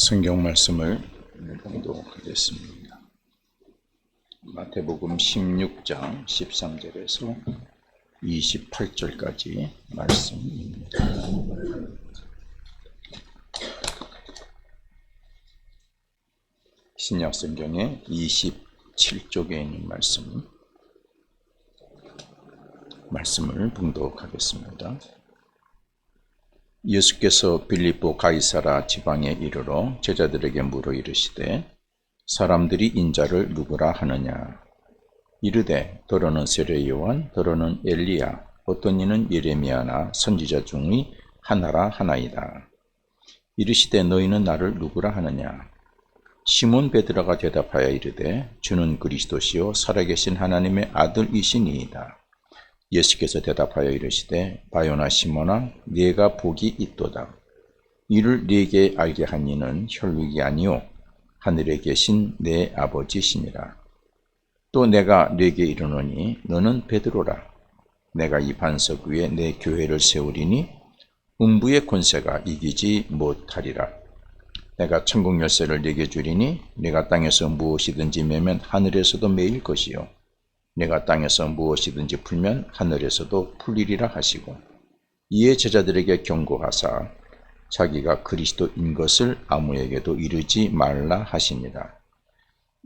성경 말씀을 봉독하겠습니다. 마태복음 16장 13절에서 28절까지 말씀입니다. 신약성경의 27쪽에 있는 말씀을 봉독하겠습니다. 예수께서 빌립보 가이사라 지방에 이르러 제자들에게 물어 이르시되 사람들이 인자를 누구라 하느냐. 이르되 더러는 세례 요한, 더러는 엘리야, 어떤 이는 예레미야나 선지자 중의 하나라 하나이다. 이르시되 너희는 나를 누구라 하느냐. 시몬 베드로가 대답하여 이르되 주는 그리스도시요 살아계신 하나님의 아들이시니이다. 예수께서 대답하여 이르시되 바요나 시몬아 네가 복이 있도다. 이를 네게 알게 한 이는 혈육이 아니요 하늘에 계신 내 아버지시니라. 또 내가 네게 이르노니 너는 베드로라. 내가 이 반석 위에 내 교회를 세우리니 음부의 권세가 이기지 못하리라. 내가 천국 열쇠를 네게 주리니 네가 땅에서 무엇이든지 매면 하늘에서도 매일 것이요 내가 땅에서 무엇이든지 풀면 하늘에서도 풀리리라 하시고, 이에 제자들에게 경고하사 자기가 그리스도인 것을 아무에게도 이르지 말라 하시니라.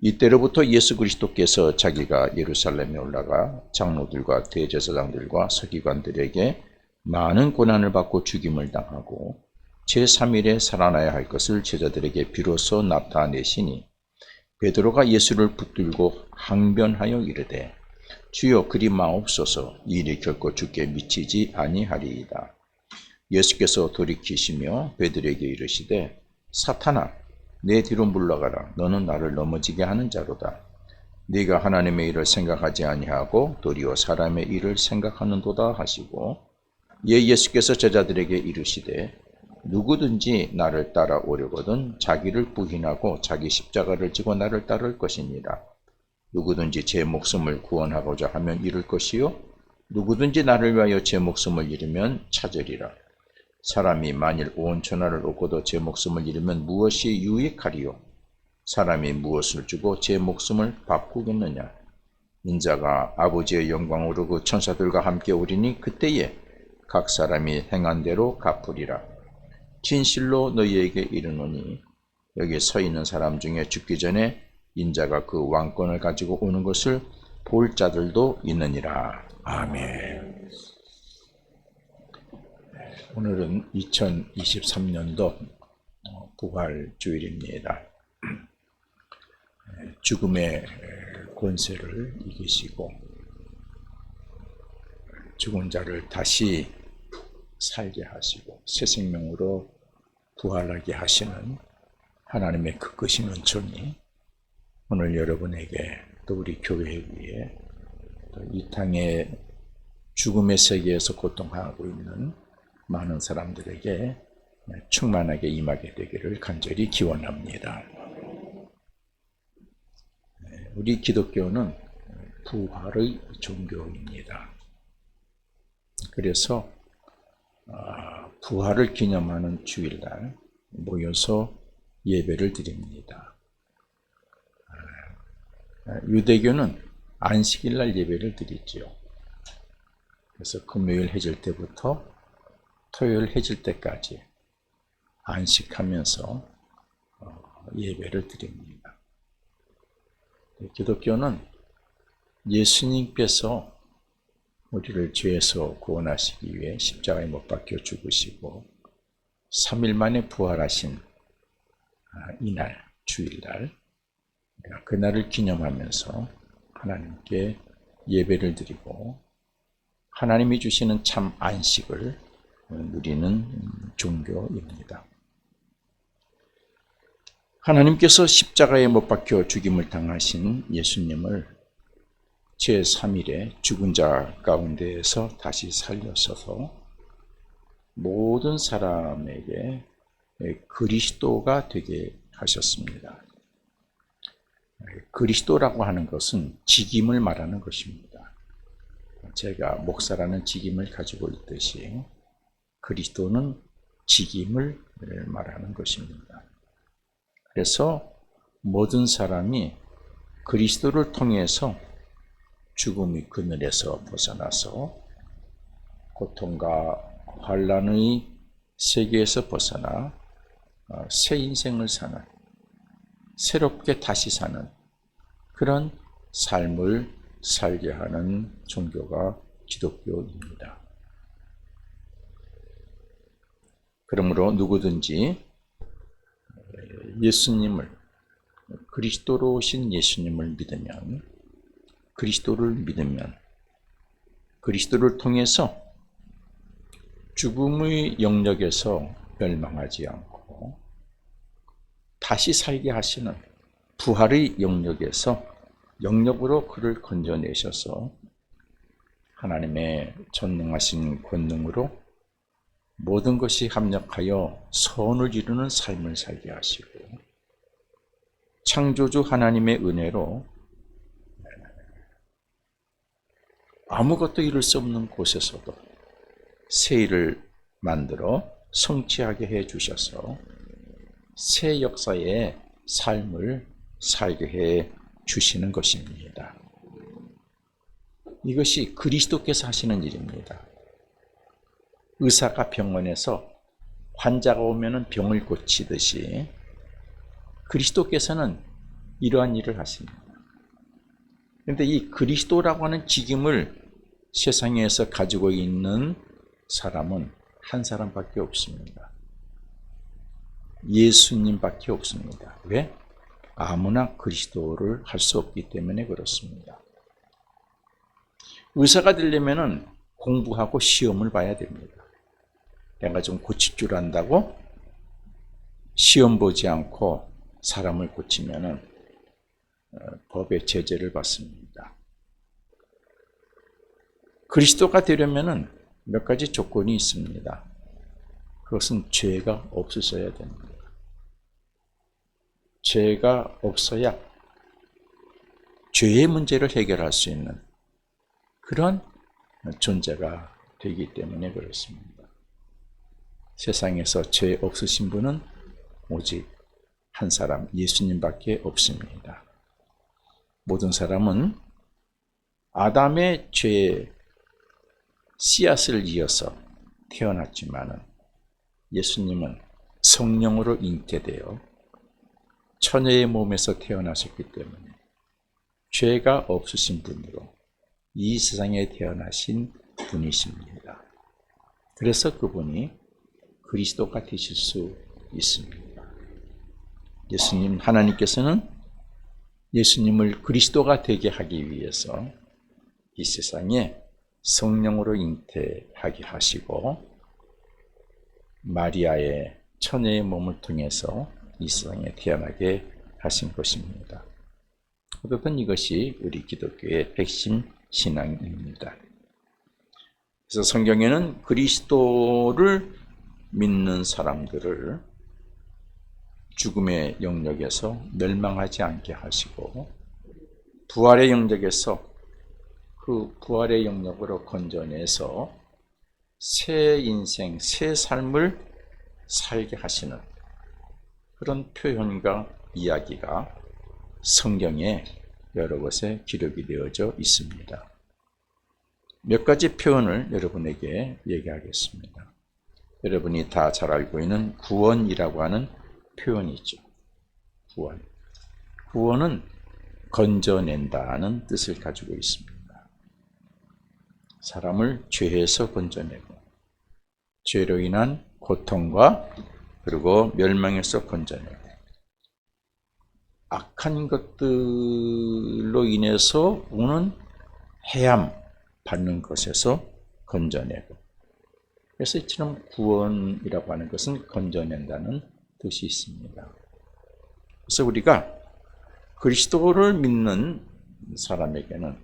이때로부터 예수 그리스도께서 자기가 예루살렘에 올라가 장로들과 대제사장들과 서기관들에게 많은 고난을 받고 죽임을 당하고 제3일에 살아나야 할 것을 제자들에게 비로소 나타내시니, 베드로가 예수를 붙들고 항변하여 이르되 주여 그리 마옵소서. 이 일이 결코 주께 미치지 아니하리이다. 예수께서 돌이키시며 베드로에게 이르시되 사탄아 내 뒤로 물러가라. 너는 나를 넘어지게 하는 자로다. 네가 하나님의 일을 생각하지 아니하고 도리어 사람의 일을 생각하는도다 하시고, 이에 예수께서 제자들에게 이르시되 누구든지 나를 따라오려거든 자기를 부인하고 자기 십자가를 지고 나를 따를 것이니라. 누구든지 제 목숨을 구원하고자 하면 잃을 것이요 누구든지 나를 위하여 제 목숨을 잃으면 찾으리라. 사람이 만일 온 천하를 얻고도 제 목숨을 잃으면 무엇이 유익하리요? 사람이 무엇을 주고 제 목숨을 바꾸겠느냐? 인자가 아버지의 영광으로 그 천사들과 함께 오리니 그때에 각 사람이 행한 대로 갚으리라. 진실로 너희에게 이르노니 여기 서 있는 사람 중에 죽기 전에 인자가 그 왕권을 가지고 오는 것을 볼 자들도 있느니라. 아멘. 오늘은 2023년도 부활주일입니다. 죽음의 권세를 이기시고 죽은 자를 다시 살게 하시고 새 생명으로 부활하게 하시는 하나님의 그 크신 은총이 오늘 여러분에게 또 우리 교회 위에 또 이 땅의 죽음의 세계에서 고통하고 있는 많은 사람들에게 충만하게 임하게 되기를 간절히 기원합니다. 우리 기독교는 부활의 종교입니다. 그래서 부활을 기념하는 주일날 모여서 예배를 드립니다. 유대교는 안식일날 예배를 드리지요. 그래서 금요일 해질 때부터 토요일 해질 때까지 안식하면서 예배를 드립니다. 기독교는 예수님께서 우리를 죄에서 구원하시기 위해 십자가에 못 박혀 죽으시고 3일 만에 부활하신 이날, 주일날 그날을 기념하면서 하나님께 예배를 드리고 하나님이 주시는 참 안식을 누리는 종교입니다. 하나님께서 십자가에 못 박혀 죽임을 당하신 예수님을 제3일에 죽은 자 가운데에서 다시 살려서서 모든 사람에게 그리스도가 되게 하셨습니다. 그리스도라고 하는 것은 직임을 말하는 것입니다. 제가 목사라는 직임을 가지고 있듯이 그리스도는 직임을 말하는 것입니다. 그래서 모든 사람이 그리스도를 통해서 죽음의 그늘에서 벗어나서 고통과 환난의 세계에서 벗어나 새 인생을 사는, 새롭게 다시 사는 그런 삶을 살게 하는 종교가 기독교입니다. 그러므로 누구든지 예수님을, 그리스도로 오신 예수님을 믿으면, 그리스도를 믿으면 그리스도를 통해서 죽음의 영역에서 멸망하지 않고 다시 살게 하시는 부활의 영역으로 그를 건져내셔서 하나님의 전능하신 권능으로 모든 것이 합력하여 선을 이루는 삶을 살게 하시고, 창조주 하나님의 은혜로 아무것도 이룰 수 없는 곳에서도 새 일을 만들어 성취하게 해 주셔서 새 역사의 삶을 살게 해 주시는 것입니다. 이것이 그리스도께서 하시는 일입니다. 의사가 병원에서 환자가 오면 병을 고치듯이 그리스도께서는 이러한 일을 하십니다. 그런데 이 그리스도라고 하는 직임을 세상에서 가지고 있는 사람은 한 사람밖에 없습니다. 예수님밖에 없습니다. 왜? 아무나 그리스도를 할 수 없기 때문에 그렇습니다. 의사가 되려면 공부하고 시험을 봐야 됩니다. 내가 좀 고칠 줄 안다고 시험 보지 않고 사람을 고치면 법의 제재를 받습니다. 그리스도가 되려면 몇 가지 조건이 있습니다. 그것은 죄가 없으셔야 됩니다. 죄가 없어야 죄의 문제를 해결할 수 있는 그런 존재가 되기 때문에 그렇습니다. 세상에서 죄 없으신 분은 오직 한 사람, 예수님밖에 없습니다. 모든 사람은 아담의 죄의 씨앗을 이어서 태어났지만 예수님은 성령으로 잉태되어 처녀의 몸에서 태어나셨기 때문에 죄가 없으신 분으로 이 세상에 태어나신 분이십니다. 그래서 그분이 그리스도가 되실 수 있습니다. 예수님, 하나님께서는 예수님을 그리스도가 되게 하기 위해서 이 세상에 성령으로 잉태하게 하시고 마리아의 처녀의 몸을 통해서 이 세상에 태어나게 하신 것입니다. 어쨌든 이것이 우리 기독교의 핵심 신앙입니다. 그래서 성경에는 그리스도를 믿는 사람들을 죽음의 영역에서 멸망하지 않게 하시고 부활의 영역에서 그 부활의 영역으로 건져내서 새 인생, 새 삶을 살게 하시는 그런 표현과 이야기가 성경에 여러 곳에 기록이 되어져 있습니다. 몇 가지 표현을 여러분에게 얘기하겠습니다. 여러분이 다 잘 알고 있는 구원이라고 하는 표현이죠. 구원. 구원은 건져낸다는 뜻을 가지고 있습니다. 사람을 죄에서 건져내고 죄로 인한 고통과 그리고 멸망에서 건져내고 악한 것들로 인해서 오는 해함 받는 것에서 건져내고, 그래서 이처럼 구원이라고 하는 것은 건져낸다는 뜻이 있습니다. 그래서 우리가 그리스도를 믿는 사람에게는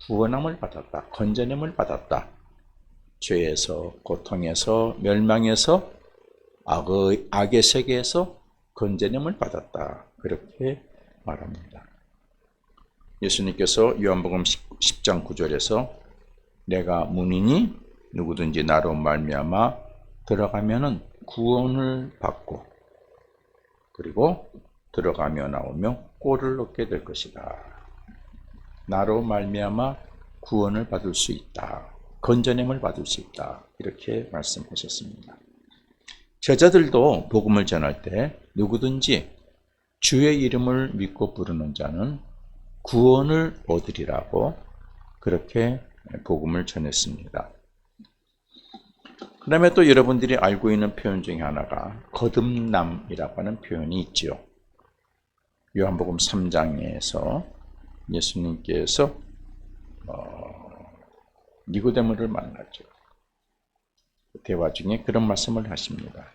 구원함을 받았다, 건져냄을 받았다, 죄에서, 고통에서, 멸망에서, 악의 세계에서 건져냄을 받았다, 그렇게 말합니다. 예수님께서 요한복음 10장 9절에서 내가 문이니 누구든지 나로 말미암아 들어가면은 구원을 받고 그리고 들어가며 나오며 꼴을 얻게 될 것이다. 나로 말미암아 구원을 받을 수 있다. 건져냄을 받을 수 있다. 이렇게 말씀하셨습니다. 제자들도 복음을 전할 때 누구든지 주의 이름을 믿고 부르는 자는 구원을 얻으리라고 그렇게 복음을 전했습니다. 그 다음에 또 여러분들이 알고 있는 표현 중에 하나가 거듭남이라고 하는 표현이 있지요. 요한복음 3장에서 예수님께서 니고데모를 만났죠. 대화 중에 그런 말씀을 하십니다.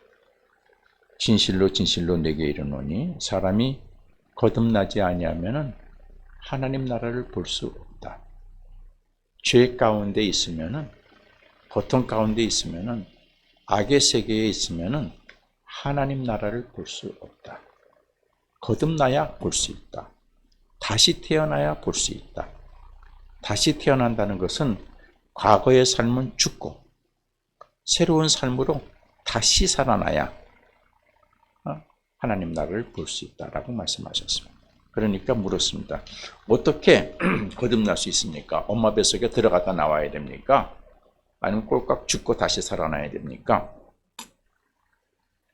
진실로 진실로 내게 이르노니 사람이 거듭나지 아니하면은 하나님 나라를 볼 수 없다. 죄 가운데 있으면은, 고통 가운데 있으면은, 악의 세계에 있으면은 하나님 나라를 볼 수 없다. 거듭나야 볼 수 있다. 다시 태어나야 볼 수 있다. 다시 태어난다는 것은 과거의 삶은 죽고 새로운 삶으로 다시 살아나야 하나님 나라를 볼 수 있다라고 말씀하셨습니다. 그러니까 물었습니다. 어떻게 거듭날 수 있습니까? 엄마 뱃속에 들어갔다 나와야 됩니까? 아니면 꼴깍 죽고 다시 살아나야 됩니까?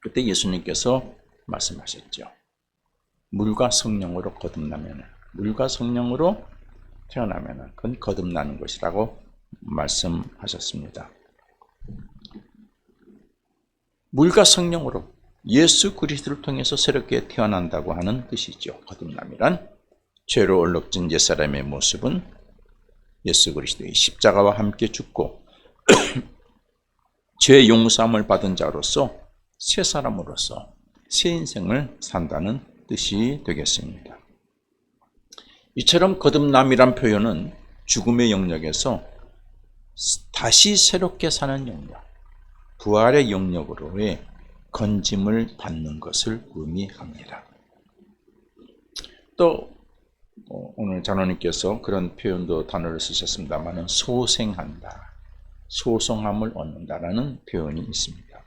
그때 예수님께서 말씀하셨죠. 물과 성령으로 거듭나면, 물과 성령으로 태어나면 그건 거듭나는 것이라고 말씀하셨습니다. 물과 성령으로 예수 그리스도를 통해서 새롭게 태어난다고 하는 뜻이죠. 거듭남이란 죄로 얼룩진 옛사람의 모습은 예수 그리스도의 십자가와 함께 죽고 죄 용서함을 받은 자로서 새 사람으로서 새 인생을 산다는 뜻이 되겠습니다. 이처럼 거듭남이란 표현은 죽음의 영역에서 다시 새롭게 사는 영역, 부활의 영역으로의 건짐을 받는 것을 의미합니다. 또 오늘 장로님께서 그런 표현도 단어를 쓰셨습니다만 소생한다, 소성함을 얻는다라는 표현이 있습니다.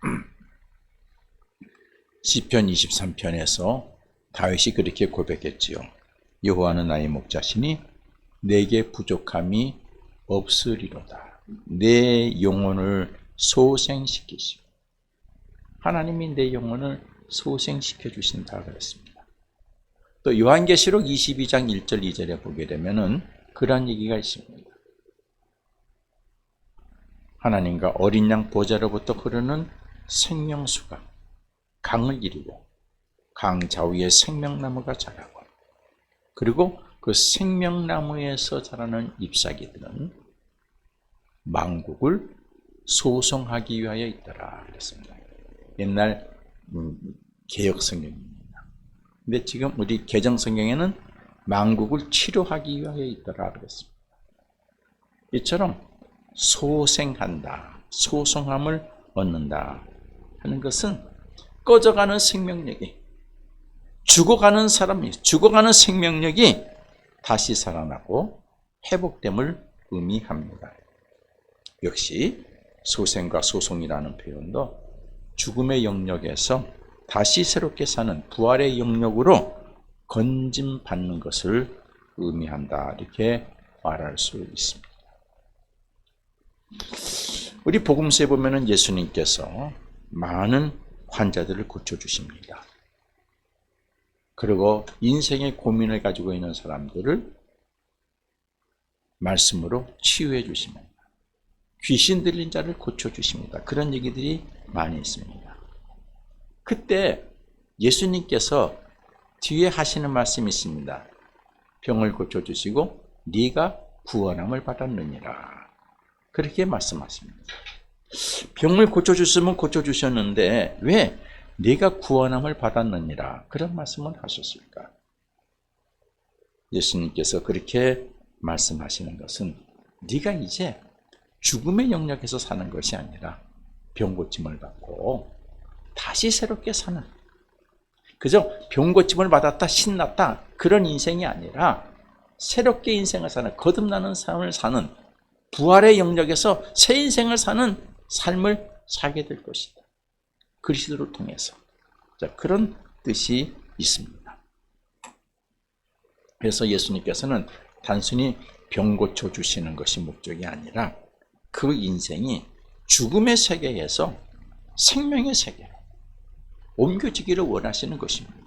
시편 23편에서 다윗이 그렇게 고백했지요. 여호와는 나의 목자시니 내게 부족함이 없으리로다. 내 영혼을 소생시키시고, 하나님이 내 영혼을 소생시켜 주신다 그랬습니다. 또 요한계시록 22장 1절 2절에 보게 되면은 그런 얘기가 있습니다. 하나님과 어린 양 보좌로부터 흐르는 생명수가 강을 이루고 강 좌우에 생명나무가 자라고, 그리고 그 생명나무에서 자라는 잎사귀들은 만국을 소성하기 위하여 있더라 그랬습니다. 옛날 개역 성경입니다. 근데 지금 우리 개정 성경에는 만국을 치료하기 위하여 있더라 그랬습니다. 이처럼 소생한다, 소성함을 얻는다 하는 것은 꺼져가는 생명력이, 죽어가는 사람이, 죽어가는 생명력이 다시 살아나고 회복됨을 의미합니다. 역시 소생과 소송이라는 표현도 죽음의 영역에서 다시 새롭게 사는 부활의 영역으로 건짐받는 것을 의미한다, 이렇게 말할 수 있습니다. 우리 복음서에 보면은 예수님께서 많은 환자들을 고쳐주십니다. 그리고 인생의 고민을 가지고 있는 사람들을 말씀으로 치유해 주십니다. 귀신 들린 자를 고쳐주십니다. 그런 얘기들이 많이 있습니다. 그때 예수님께서 뒤에 하시는 말씀이 있습니다. 병을 고쳐주시고 네가 구원함을 받았느니라, 그렇게 말씀하십니다. 병을 고쳐주시면 고쳐주셨는데 왜 네가 구원함을 받았느니라 그런 말씀을 하셨을까? 예수님께서 그렇게 말씀하시는 것은 네가 이제 죽음의 영역에서 사는 것이 아니라 병 고침을 받고 다시 새롭게 사는, 그저 병 고침을 받았다 신났다 그런 인생이 아니라 새롭게 인생을 사는, 거듭나는 삶을 사는, 부활의 영역에서 새 인생을 사는 삶을 살게 될 것이다. 그리스도를 통해서. 자, 그런 뜻이 있습니다. 그래서 예수님께서는 단순히 병 고쳐주시는 것이 목적이 아니라 그 인생이 죽음의 세계에서 생명의 세계로 옮겨지기를 원하시는 것입니다.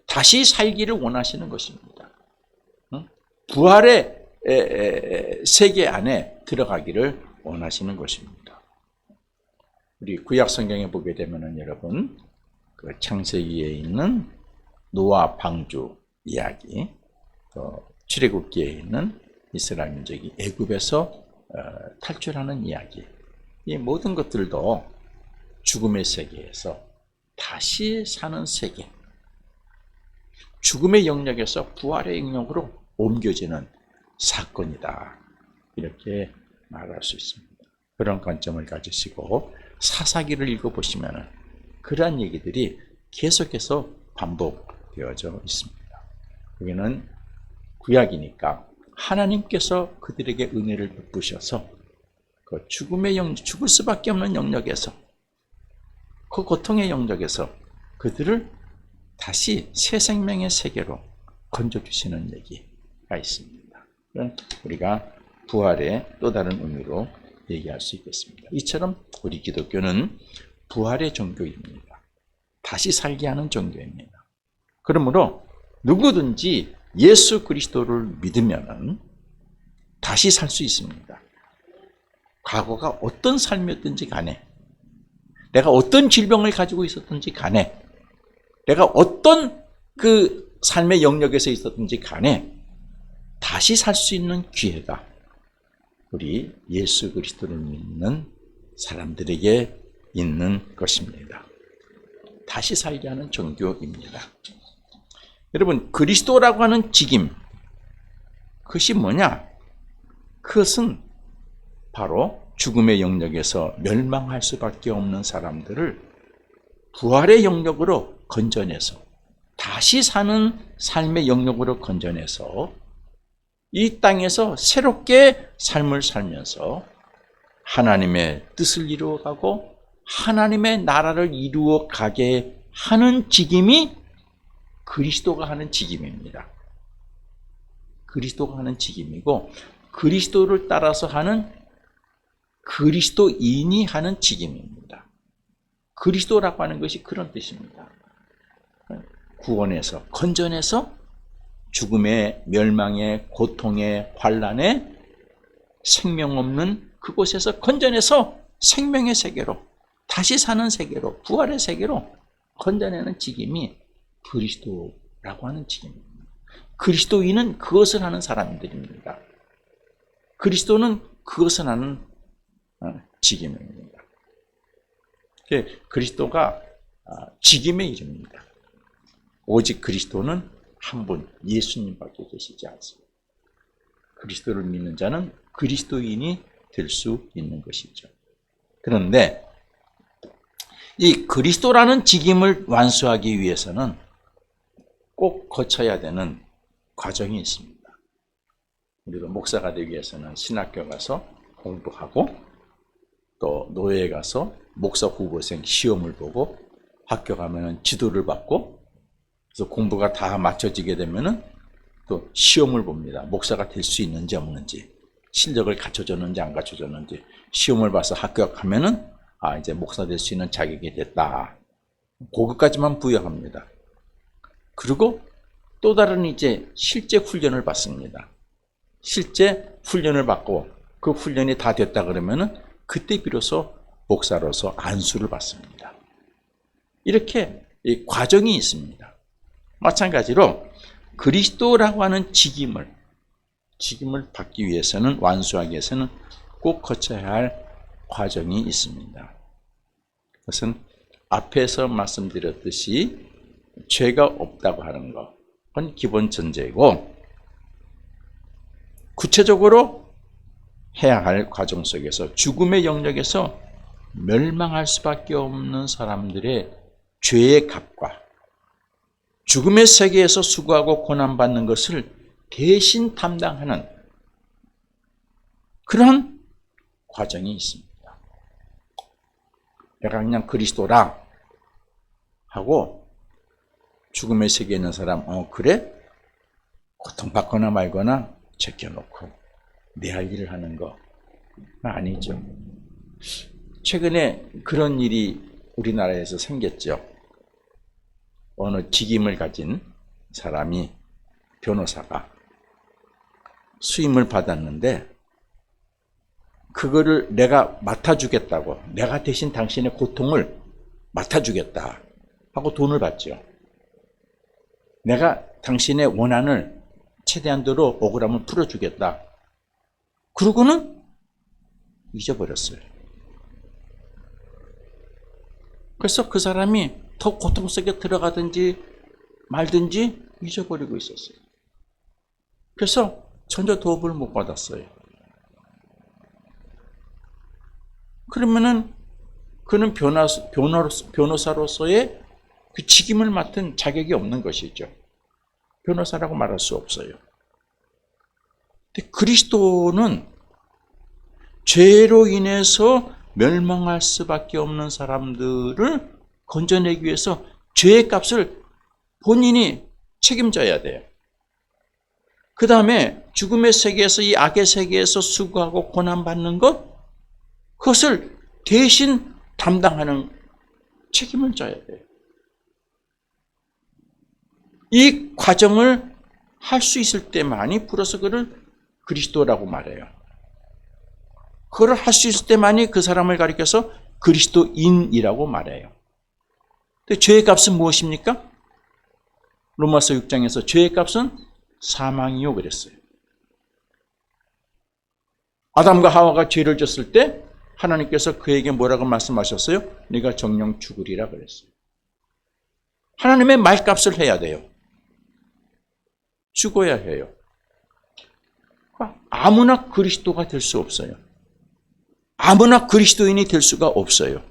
다시 살기를 원하시는 것입니다. 부활의 세계 안에 들어가기를 원하시는 것입니다. 우리 구약 성경에 보게 되면은 여러분 그 창세기에 있는 노아 방주 이야기, 또 출애굽기에 있는 이스라엘 민족이 애굽에서 탈출하는 이야기, 이 모든 것들도 죽음의 세계에서 다시 사는 세계, 죽음의 영역에서 부활의 영역으로 옮겨지는 사건이다. 이렇게 말할 수 있습니다. 그런 관점을 가지시고 사사기를 읽어보시면 그러한 얘기들이 계속해서 반복되어져 있습니다. 여기는 구약이니까 하나님께서 그들에게 은혜를 베푸셔서 그 죽음의 영역, 죽을 수밖에 없는 영역에서, 그 고통의 영역에서 그들을 다시 새 생명의 세계로 건져주시는 얘기가 있습니다. 그건 우리가 부활의 또 다른 의미로 얘기할 수 있겠습니다. 이처럼 우리 기독교는 부활의 종교입니다. 다시 살게 하는 종교입니다. 그러므로 누구든지 예수 그리스도를 믿으면 다시 살 수 있습니다. 과거가 어떤 삶이었든지 간에, 내가 어떤 질병을 가지고 있었든지 간에, 내가 어떤 그 삶의 영역에서 있었든지 간에 다시 살 수 있는 기회가 우리 예수 그리스도를 믿는 사람들에게 있는 것입니다. 다시 살게 하는 종교입니다. 여러분, 그리스도라고 하는 직임, 그것이 뭐냐? 그것은 바로 죽음의 영역에서 멸망할 수밖에 없는 사람들을 부활의 영역으로 건져내서 다시 사는 삶의 영역으로 건져내서 이 땅에서 새롭게 삶을 살면서 하나님의 뜻을 이루어가고 하나님의 나라를 이루어가게 하는 직임이 그리스도가 하는 직임입니다. 그리스도가 하는 직임이고, 그리스도를 따라서 하는 그리스도인이 하는 직임입니다. 그리스도라고 하는 것이 그런 뜻입니다. 구원해서, 건져내서 죽음의, 멸망의, 고통의, 환난의 생명 없는 그곳에서 건져내서 생명의 세계로, 다시 사는 세계로, 부활의 세계로 건져내는 직임이 그리스도라고 하는 직임입니다. 그리스도인은 그것을 하는 사람들입니다. 그리스도는 그것을 하는 직임입니다. 그리스도가 직임의 이름입니다. 오직 그리스도는 한 분, 예수님밖에 계시지 않습니다. 그리스도를 믿는 자는 그리스도인이 될 수 있는 것이죠. 그런데 이 그리스도라는 직임을 완수하기 위해서는 꼭 거쳐야 되는 과정이 있습니다. 우리가 목사가 되기 위해서는 신학교 가서 공부하고, 또 노예에 가서 목사 후보생 시험을 보고, 학교 가면은 지도를 받고, 그래서 공부가 다 맞춰지게 되면은 또 시험을 봅니다. 목사가 될 수 있는지 없는지, 실력을 갖춰줬는지 안 갖춰줬는지 시험을 봐서 합격하면은 이제 목사 될 수 있는 자격이 됐다. 그것까지만 부여합니다. 그리고 또 다른 이제 실제 훈련을 받습니다. 실제 훈련을 받고 그 훈련이 다 됐다 그러면은 그때 비로소 목사로서 안수를 받습니다. 이렇게 이 과정이 있습니다. 마찬가지로 그리스도라고 하는 직임을 받기 위해서는, 완수하기 위해서는 꼭 거쳐야 할 과정이 있습니다. 그것은 앞에서 말씀드렸듯이 죄가 없다고 하는 것은 기본 전제이고, 구체적으로 해야 할 과정 속에서 죽음의 영역에서 멸망할 수밖에 없는 사람들의 죄의 값과 죽음의 세계에서 수고하고 고난받는 것을 대신 담당하는 그런 과정이 있습니다. 내가 그냥 그리스도라 하고 죽음의 세계에 있는 사람, 그래? 고통받거나 말거나 제껴놓고 내 할 일을 하는 거 아니죠. 최근에 그런 일이 우리나라에서 생겼죠. 어느 직임을 가진 사람이, 변호사가 수임을 받았는데 그거를 내가 맡아주겠다고, 내가 대신 당신의 고통을 맡아주겠다 하고 돈을 받죠. 내가 당신의 원한을 최대한도로 억울함을 풀어주겠다. 그러고는 잊어버렸어요. 그래서 그 사람이 더 고통 속에 들어가든지 말든지 잊어버리고 있었어요. 그래서 전혀 도움을 못 받았어요. 그러면은 그는 변호사로서의 그 직임을 맡은 자격이 없는 것이죠. 변호사라고 말할 수 없어요. 근데 그리스도는 죄로 인해서 멸망할 수밖에 없는 사람들을 건져내기 위해서 죄의 값을 본인이 책임져야 돼요. 그 다음에 죽음의 세계에서, 이 악의 세계에서 수고하고 고난받는 것, 그것을 대신 담당하는 책임을 져야 돼요. 이 과정을 할 수 있을 때만이 비로소 그를 그리스도라고 말해요. 그걸 할 수 있을 때만이 그 사람을 가리켜서 그리스도인이라고 말해요. 근데 죄의 값은 무엇입니까? 로마서 6장에서 죄의 값은 사망이요 그랬어요. 아담과 하와가 죄를 졌을 때 하나님께서 그에게 뭐라고 말씀하셨어요? 네가 정령 죽으리라 그랬어요. 하나님의 말값을 해야 돼요. 죽어야 해요. 아무나 그리스도가 될 수 없어요. 아무나 그리스도인이 될 수가 없어요.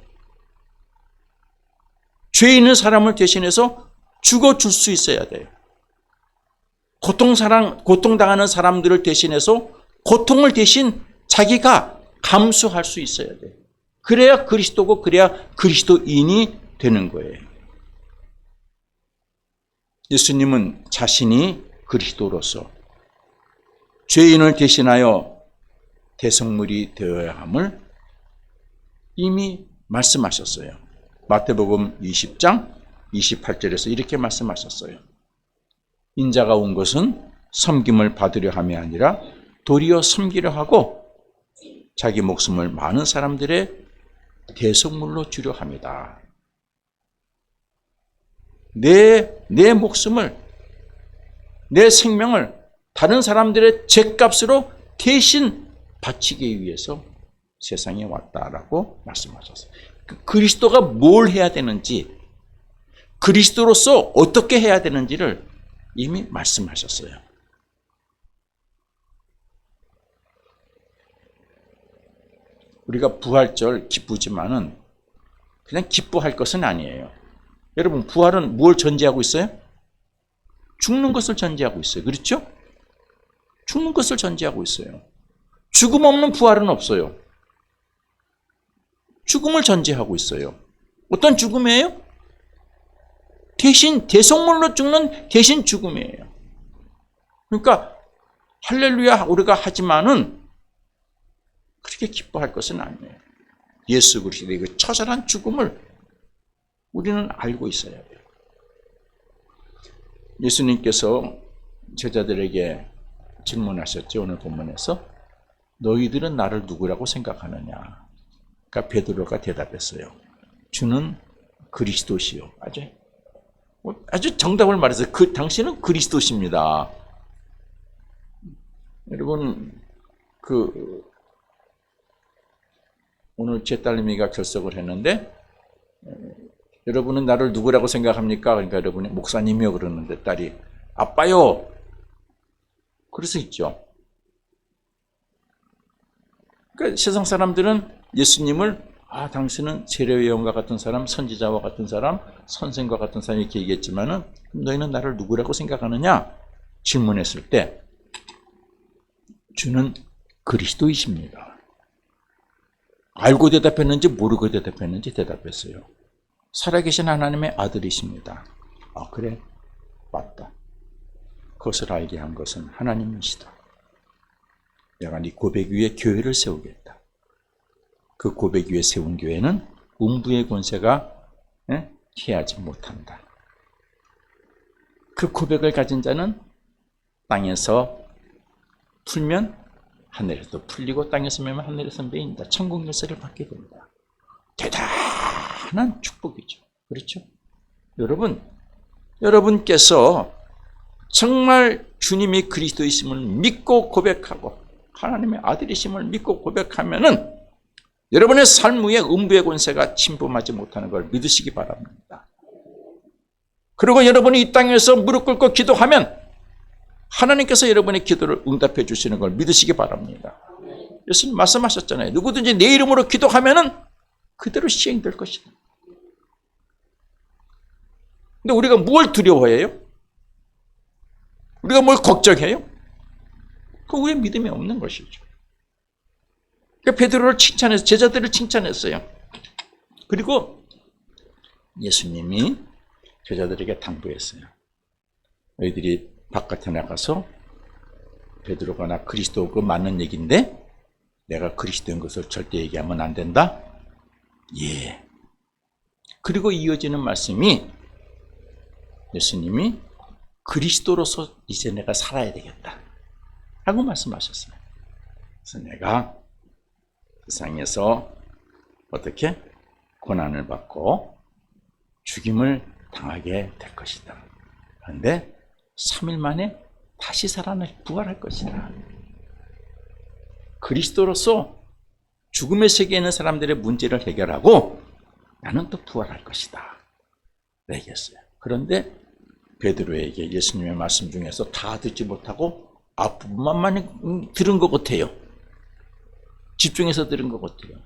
죄 있는 사람을 대신해서 죽어줄 수 있어야 돼요. 고통당하는 사람들을 대신해서 고통을 대신 자기가 감수할 수 있어야 돼요. 그래야 그리스도고, 그래야 그리스도인이 되는 거예요. 예수님은 자신이 그리스도로서 죄인을 대신하여 대성물이 되어야 함을 이미 말씀하셨어요. 마태복음 20장 28절에서 이렇게 말씀하셨어요. 인자가 온 것은 섬김을 받으려 함이 아니라 도리어 섬기려 하고 자기 목숨을 많은 사람들의 대성물로 주려 합니다. 내 목숨을, 내 생명을 다른 사람들의 죗값으로 대신 바치기 위해서 세상에 왔다라고 말씀하셨어요. 그리스도가 뭘 해야 되는지, 그리스도로서 어떻게 해야 되는지를 이미 말씀하셨어요. 우리가 부활절 기쁘지만은 그냥 기뻐할 것은 아니에요. 여러분, 부활은 뭘 전제하고 있어요? 죽는 것을 전제하고 있어요. 그렇죠? 죽는 것을 전제하고 있어요. 죽음 없는 부활은 없어요. 죽음을 전제하고 있어요. 어떤 죽음이에요? 대신 대속물로 죽는 대신 죽음이에요. 그러니까 할렐루야 우리가 하지만은 그렇게 기뻐할 것은 아니에요. 예수 그리스도의 그 처절한 죽음을 우리는 알고 있어야 돼요. 예수님께서 제자들에게 질문하셨죠. 오늘 본문에서 너희들은 나를 누구라고 생각하느냐. 그러니까 베드로가 대답했어요. 주는 그리스도시요. 아주 정답을 말해서 당신은 그리스도십니다. 여러분, 오늘 제 딸내미가 결석을 했는데, 여러분은 나를 누구라고 생각합니까? 그러니까 여러분이 목사님이요 그러는데 딸이 아빠요. 그럴 수 있죠. 그러니까 세상 사람들은 예수님을 당신은 세례의 요한과 같은 사람, 선지자와 같은 사람, 선생과 같은 사람 이렇게 얘기했지만은 너희는 나를 누구라고 생각하느냐? 질문했을 때 주는 그리스도이십니다. 알고 대답했는지 모르고 대답했는지 대답했어요. 살아계신 하나님의 아들이십니다. 아, 그래? 맞다. 그것을 알게 한 것은 하나님이시다. 내가 네 고백 위에 교회를 세우겠다. 그 고백 위에 세운 교회는 음부의 권세가 피하지 못한다. 그 고백을 가진 자는 땅에서 풀면 하늘에서 풀리고 땅에서 매면 하늘에서 매인다. 천국 열쇠를 받게 된다. 대단한 축복이죠. 그렇죠? 여러분께서 정말 주님이 그리스도이심을 믿고 고백하고 하나님의 아들이심을 믿고 고백하면은 여러분의 삶 위에 음부의 권세가 침범하지 못하는 걸 믿으시기 바랍니다. 그리고 여러분이 이 땅에서 무릎 꿇고 기도하면 하나님께서 여러분의 기도를 응답해 주시는 걸 믿으시기 바랍니다. 예수님 말씀하셨잖아요. 누구든지 내 이름으로 기도하면은 그대로 시행될 것이다. 근데 우리가 뭘 두려워해요? 우리가 뭘 걱정해요? 그 우리의 믿음이 없는 것이죠. 그러니까 베드로를 칭찬해서 제자들을 칭찬했어요. 그리고 예수님이 제자들에게 당부했어요. 너희들이 바깥에 나가서 베드로가 나 그리스도 그 맞는 얘기인데 내가 그리스도인 것을 절대 얘기하면 안 된다? 예. 그리고 이어지는 말씀이 예수님이 그리스도로서 이제 내가 살아야 되겠다 하고 말씀하셨어요. 그래서 내가 세상에서 어떻게 고난을 받고 죽임을 당하게 될 것이다. 그런데 3일 만에 다시 부활할 것이다. 그리스도로서 죽음의 세계에 있는 사람들의 문제를 해결하고 나는 또 부활할 것이다. 얘기했어요. 그런데 베드로에게 예수님의 말씀 중에서 다 듣지 못하고 앞부분만 들은 것 같아요. 집중해서 들은 것 같아요.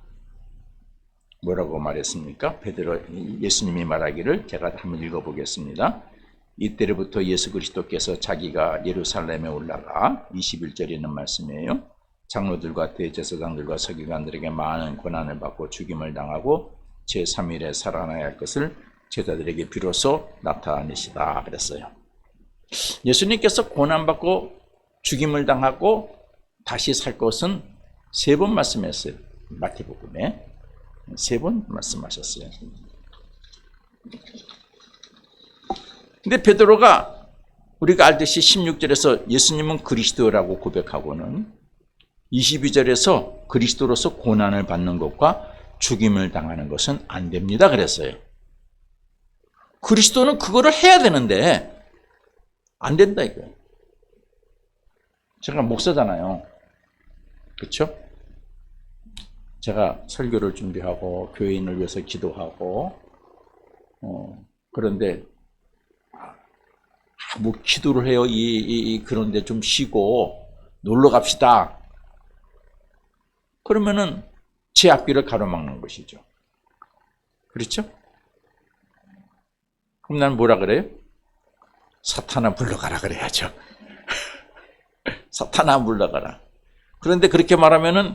뭐라고 말했습니까? 예수님이 말하기를 제가 한번 읽어보겠습니다. 이때로부터 예수 그리스도께서 자기가 예루살렘에 올라가 21절에 있는 말씀이에요. 장로들과 대제사장들과 서기관들에게 많은 고난을 받고 죽임을 당하고 제3일에 살아나야 할 것을 제자들에게 비로소 나타내시다 그랬어요. 예수님께서 고난받고 죽임을 당하고 다시 살 것은 3번 말씀했어요. 마태복음에 3번 말씀하셨어요. 근데 베드로가 우리가 알듯이 16절에서 예수님은 그리스도라고 고백하고는 22절에서 그리스도로서 고난을 받는 것과 죽임을 당하는 것은 안 됩니다 그랬어요. 그리스도는 그거를 해야 되는데 안 된다 이거예요. 제가 목사잖아요. 그렇죠? 제가 설교를 준비하고 교인을 위해서 기도하고 그런데 뭐 기도를 해요. 그런데 좀 쉬고 놀러 갑시다. 그러면은 제 앞길을 가로막는 것이죠. 그렇죠? 그럼 난 뭐라 그래요? 사탄아 물러가라 그래야죠. 사탄아 물러가라. 그런데 그렇게 말하면은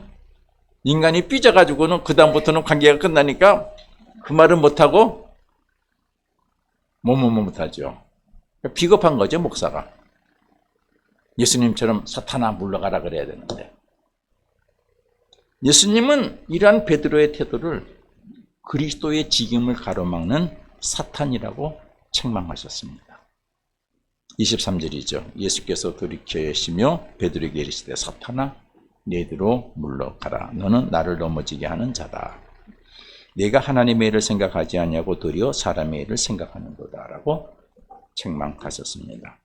인간이 삐져가지고는 그다음부터는 관계가 끝나니까 그 말은 못하고 못하죠. 비겁한 거죠, 목사가. 예수님처럼 사탄아 물러가라 그래야 되는데. 예수님은 이러한 베드로의 태도를 그리스도의 직임을 가로막는 사탄이라고 책망하셨습니다. 23절이죠. 예수께서 돌이키시며 베드로에게 이르시되 사탄아 내게로 물러가라. 너는 나를 넘어지게 하는 자다. 내가 하나님의 일을 생각하지 아니하고 도리어 사람의 일을 생각하는도다 라고 책망하셨습니다.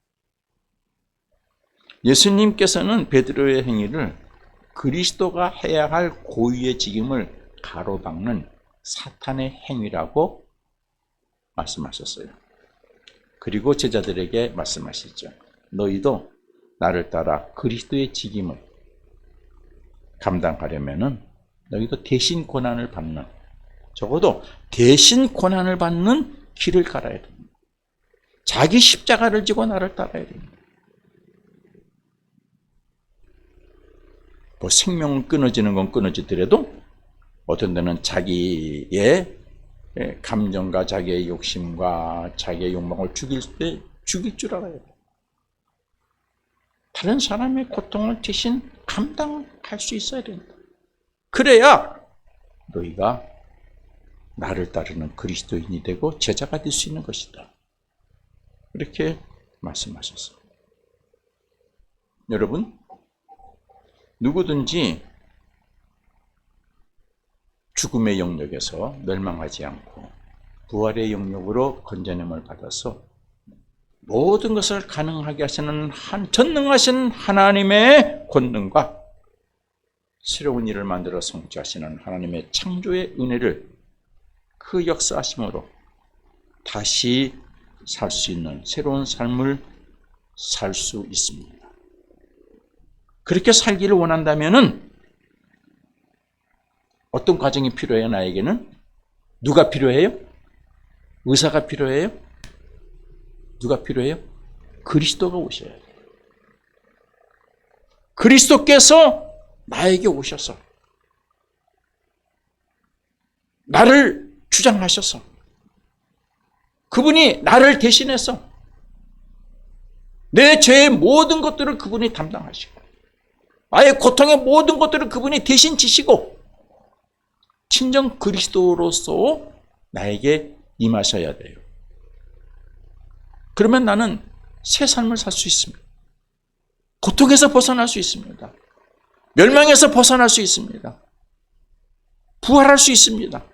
예수님께서는 베드로의 행위를 그리스도가 해야 할 고유의 직임을 가로막는 사탄의 행위라고 말씀하셨어요. 그리고 제자들에게 말씀하시죠. 너희도 나를 따라 그리스도의 직임을 감당하려면은 너희도 대신 고난을 받는, 적어도 대신 고난을 받는 길을 갈아야 됩니다. 자기 십자가를 지고 나를 따라야 됩니다. 뭐 생명은 끊어지는 건 끊어지더라도 어떤 데는 자기의 감정과 자기의 욕심과 자기의 욕망을 죽일 때 죽일 줄 알아야 돼. 다른 사람의 고통을 대신 감당할 수 있어야 된다. 그래야 너희가 나를 따르는 그리스도인이 되고 제자가 될 수 있는 것이다. 이렇게 말씀하셨어요. 여러분, 누구든지 죽음의 영역에서 멸망하지 않고 부활의 영역으로 건져냄을 받아서 모든 것을 가능하게 하시는 전능하신 하나님의 권능과 새로운 일을 만들어 성취하시는 하나님의 창조의 은혜를 그 역사하심으로 다시 살 수 있는 새로운 삶을 살 수 있습니다. 그렇게 살기를 원한다면은 어떤 과정이 필요해요? 나에게는 누가 필요해요? 의사가 필요해요? 누가 필요해요? 그리스도가 오셔야 돼요. 그리스도께서 나에게 오셔서 나를 주장하셔서 그분이 나를 대신해서 내 죄의 모든 것들을 그분이 담당하시고 나의 고통의 모든 것들을 그분이 대신 지시고 친정 그리스도로서 나에게 임하셔야 돼요. 그러면 나는 새 삶을 살 수 있습니다. 고통에서 벗어날 수 있습니다. 멸망에서 벗어날 수 있습니다. 부활할 수 있습니다.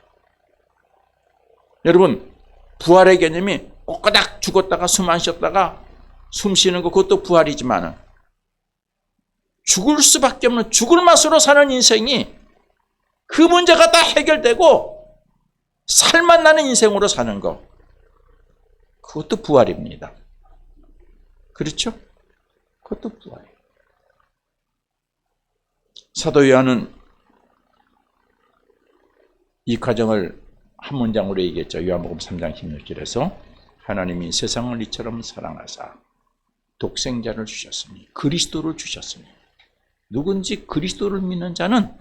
여러분, 부활의 개념이 꼬꼬닥 죽었다가 숨 안 쉬었다가 숨 쉬는 거 그것도 부활이지만 죽을 수밖에 없는 죽을 맛으로 사는 인생이 그 문제가 다 해결되고 살만 나는 인생으로 사는 거 그것도 부활입니다. 그렇죠? 그것도 부활이에요. 사도 요한은 이 과정을 한 문장으로 얘기했죠. 요한복음 3장 16절에서 하나님이 세상을 이처럼 사랑하사 독생자를 주셨으니 그리스도를 주셨으니 누군지 그리스도를 믿는 자는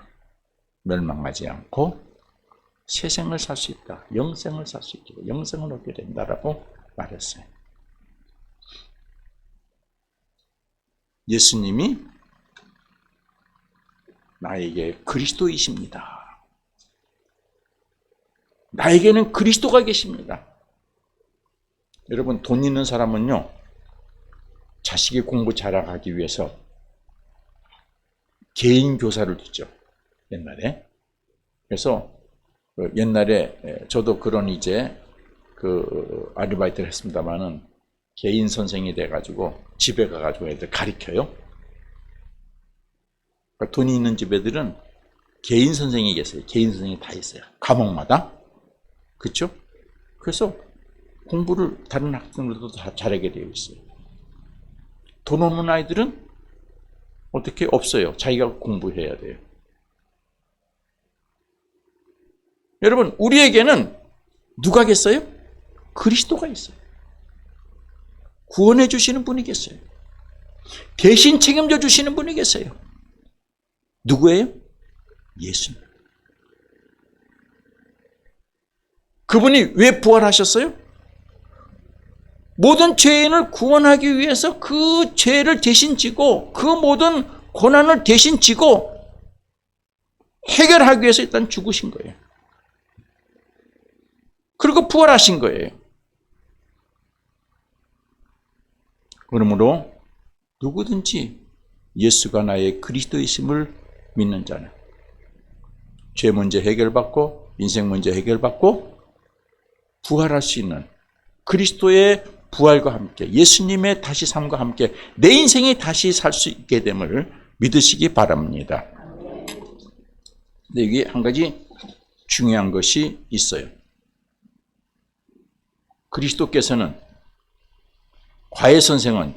멸망하지 않고 새 생을 살 수 있다. 영생을 살 수 있고 영생을 얻게 된다라고 말했어요. 예수님이 나에게 그리스도이십니다. 나에게는 그리스도가 계십니다. 여러분, 돈 있는 사람은요, 자식이 공부 잘하기 위해서 개인 교사를 두죠. 옛날에. 그래서 옛날에 저도 그런 아르바이트를 했습니다만은 개인 선생이 돼가지고 집에 가가지고 애들 가르쳐요. 그러니까 돈이 있는 집 애들은 개인 선생이 계세요. 개인 선생이 다 있어요. 과목마다. 그렇죠? 그래서 공부를 다른 학생들도 다 잘하게 되어 있어요. 돈 없는 아이들은 어떻게 없어요. 자기가 공부해야 돼요. 여러분, 우리에게는 누가 계세요? 그리스도가 있어요. 구원해 주시는 분이 계세요. 대신 책임져 주시는 분이 계세요. 누구예요? 예수님. 그분이 왜 부활하셨어요? 모든 죄인을 구원하기 위해서 그 죄를 대신 지고 그 모든 고난을 대신 지고 해결하기 위해서 일단 죽으신 거예요. 그리고 부활하신 거예요. 그러므로 누구든지 예수가 나의 그리스도이심을 믿는 자는 죄 문제 해결받고 인생 문제 해결받고 부활할 수 있는 그리스도의 부활과 함께 예수님의 다시 삶과 함께 내 인생이 다시 살 수 있게 됨을 믿으시기 바랍니다. 근데 여기 한 가지 중요한 것이 있어요. 그리스도께서는 과외 선생은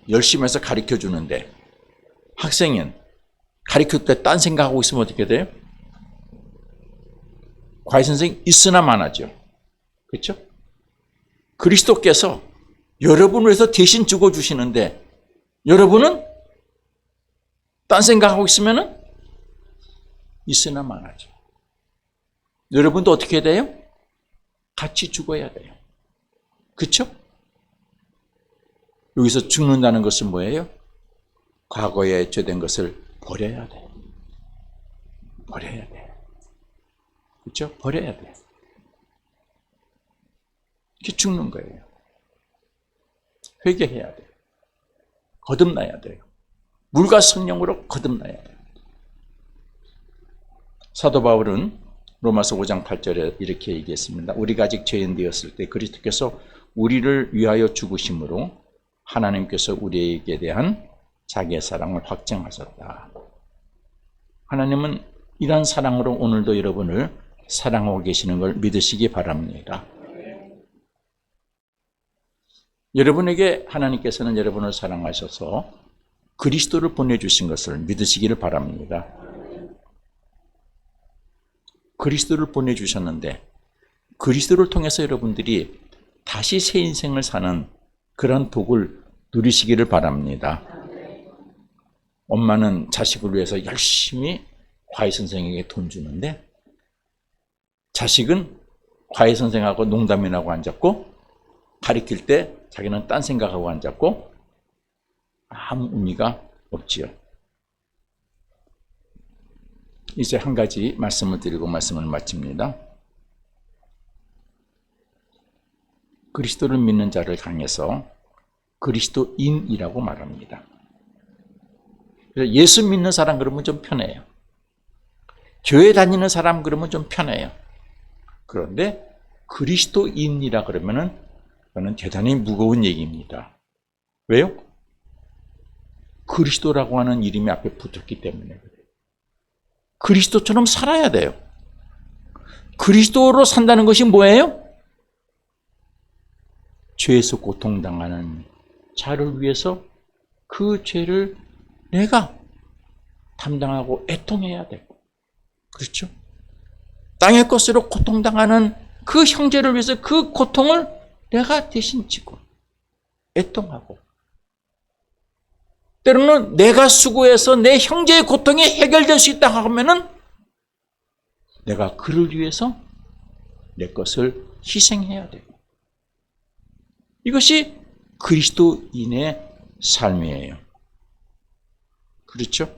열심히 해서 가르쳐 주는데 학생은 가르칠 때 딴 생각하고 있으면 어떻게 돼요? 과외 선생이 있으나 마나죠. 그렇죠? 그리스도께서 여러분을 위해서 대신 죽어주시는데 여러분은 딴 생각하고 있으면 있으나 마나죠. 여러분도 어떻게 돼요? 같이 죽어야 돼요. 그렇죠? 여기서 죽는다는 것은 뭐예요? 과거에 죄된 것을 버려야 돼요. 버려야 돼요. 그렇죠? 버려야 돼요. 이렇게 죽는 거예요. 회개해야 돼요. 거듭나야 돼요. 물과 성령으로 거듭나야 돼요. 사도 바울은 로마서 5장 8절에 이렇게 얘기했습니다. 우리가 아직 죄인 되었을 때 그리스도께서 우리를 위하여 죽으심으로 하나님께서 우리에게 대한 자기의 사랑을 확증하셨다. 하나님은 이러한 사랑으로 오늘도 여러분을 사랑하고 계시는 걸 믿으시기 바랍니다. 여러분에게 하나님께서는 여러분을 사랑하셔서 그리스도를 보내주신 것을 믿으시기를 바랍니다. 그리스도를 보내주셨는데 그리스도를 통해서 여러분들이 다시 새 인생을 사는 그런 복을 누리시기를 바랍니다. 엄마는 자식을 위해서 열심히 과외 선생에게 돈 주는데 자식은 과외 선생하고 농담이나고 앉았고 가르칠 때 자기는 딴 생각하고 앉았고 아무 의미가 없지요. 이제 한 가지 말씀을 드리고 말씀을 마칩니다. 그리스도를 믿는 자를 향해서 그리스도인이라고 말합니다. 예수 믿는 사람 그러면 좀 편해요. 교회 다니는 사람 그러면 좀 편해요. 그런데 그리스도인이라 그러면은 그거는 대단히 무거운 얘기입니다. 왜요? 그리스도라고 하는 이름이 앞에 붙었기 때문에 그래요. 그리스도처럼 살아야 돼요. 그리스도로 산다는 것이 뭐예요? 죄에서 고통당하는 자를 위해서 그 죄를 내가 담당하고 애통해야 되고, 그렇죠? 땅의 것으로 고통당하는 그 형제를 위해서 그 고통을 내가 대신 지고 애통하고, 때로는 내가 수고해서 내 형제의 고통이 해결될 수 있다 하면은 내가 그를 위해서 내 것을 희생해야 되고, 이것이 그리스도인의 삶이에요. 그렇죠?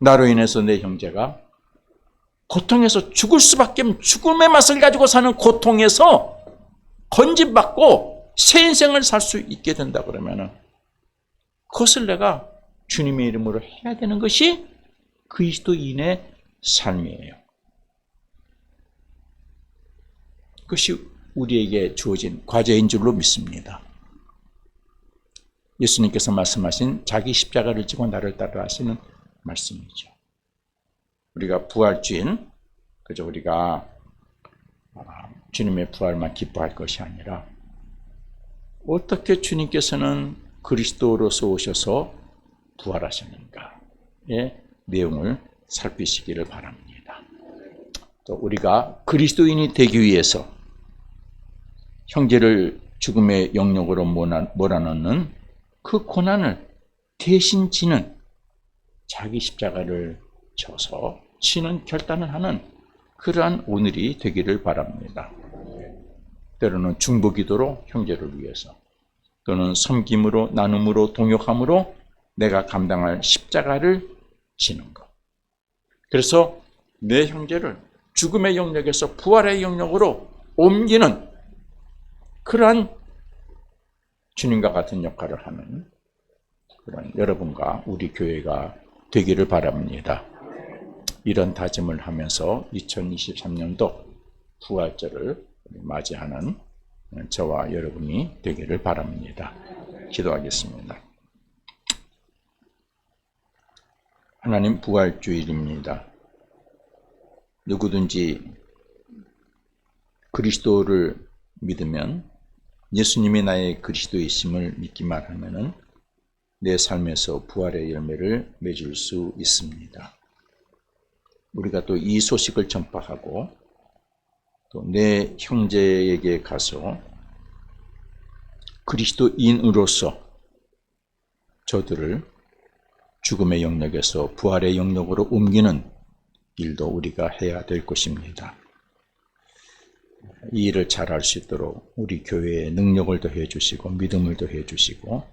나로 인해서 내 형제가 고통에서 죽을 수밖에 없는 죽음의 맛을 가지고 사는 고통에서 건진받고 새 인생을 살 수 있게 된다 그러면은 그것을 내가 주님의 이름으로 해야 되는 것이 그리스도인의 삶이에요. 그것이 우리에게 주어진 과제인 줄로 믿습니다. 예수님께서 말씀하신 자기 십자가를 지고 나를 따라 하시는 말씀이죠. 우리가 부활주인, 그저 우리가 주님의 부활만 기뻐할 것이 아니라 어떻게 주님께서는 그리스도로서 오셔서 부활하셨는가의 내용을 살피시기를 바랍니다. 또 우리가 그리스도인이 되기 위해서 형제를 죽음의 영역으로 몰아넣는 그 고난을 대신 지는 자기 십자가를 져서 치는 결단을 하는 그러한 오늘이 되기를 바랍니다. 때로는 중보기도로 형제를 위해서, 또는 섬김으로, 나눔으로, 동역함으로 내가 감당할 십자가를 지는 것. 그래서 내 형제를 죽음의 영역에서 부활의 영역으로 옮기는 그러한 주님과 같은 역할을 하는 그런 여러분과 우리 교회가 되기를 바랍니다. 이런 다짐을 하면서 2023년도 부활절을 맞이하는 저와 여러분이 되기를 바랍니다. 기도하겠습니다. 하나님, 부활주일입니다. 누구든지 그리스도를 믿으면, 예수님이 나의 그리스도이심을 믿기만 하면은 내 삶에서 부활의 열매를 맺을 수 있습니다. 우리가 또 이 소식을 전파하고 또 내 형제에게 가서 그리스도인으로서 저들을 죽음의 영역에서 부활의 영역으로 옮기는 일도 우리가 해야 될 것입니다. 이 일을 잘할 수 있도록 우리 교회에 능력을 더해 주시고 믿음을 더해 주시고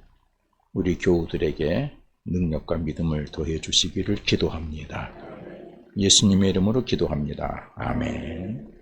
우리 교우들에게 능력과 믿음을 더해 주시기를 기도합니다. 예수님의 이름으로 기도합니다. 아멘.